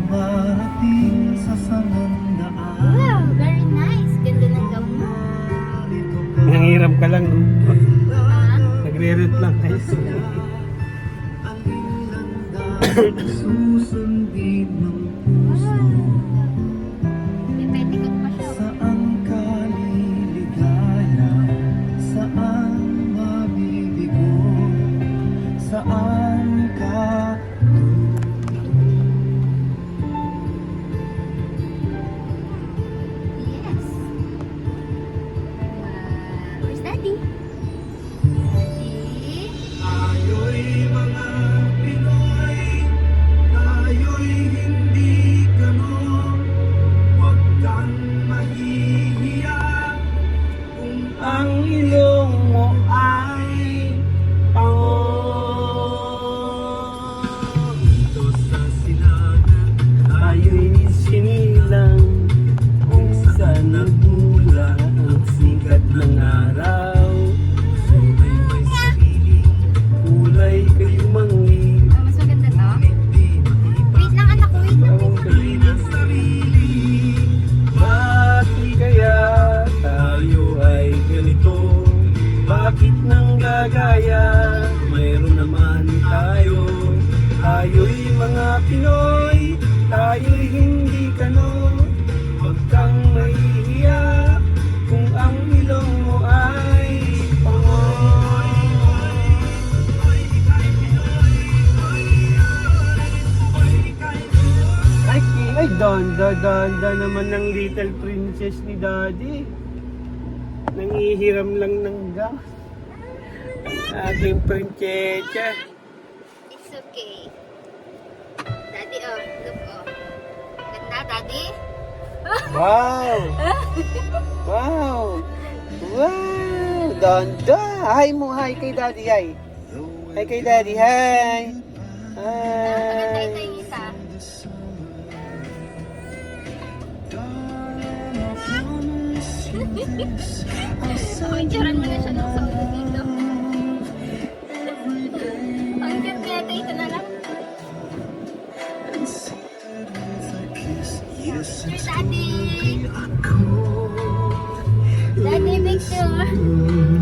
dumarating sa samandaan. Wow, very nice. Ganda ng gown mo. Nangiram ka lang, no? Ha? Nagre-rent lang kayo. Susundin ng puso. May petticoat pa siya. Saan ka liligaya? Saan mabibigo? Saan ka Yes. Where's Daddy? Daddy? tayo'y mga Pinoy, tayo'y hindi ganon. Huwag kang mahihiya kung ang ilong mo ay pango. Dito sa silangan, tayo'y sinilang kung saan nagmula ang sikat ng araw. May sariling kulay kayo mangi. Oh, mas maganda to? Wait lang anak ko, wait lang. Wait lang. Bakit kaya tayo ay ganito? Bakit nang gagaya? Mayroon naman tayo. Tayo'y mga Pinoy, tayo'y hindi kano. Huwag kang mahihiya kung ang ilong mo ay pangoy. Ay, danda naman ng little princess ni Daddy. Nangihiram lang ng gas. Ating prinsesa. It's okay. Daddy, oh. Look, oh. Ganda, Daddy? Wow! Wow! Wow! Danda! Hi mo, hi kay Daddy, hi. Hi kay Daddy, hi. Maganda Hi. ito yung isa. Picturean mo na siya ng solo dito. Ang cute kaya ito na lang. Picture, Daddy! Daddy, picture!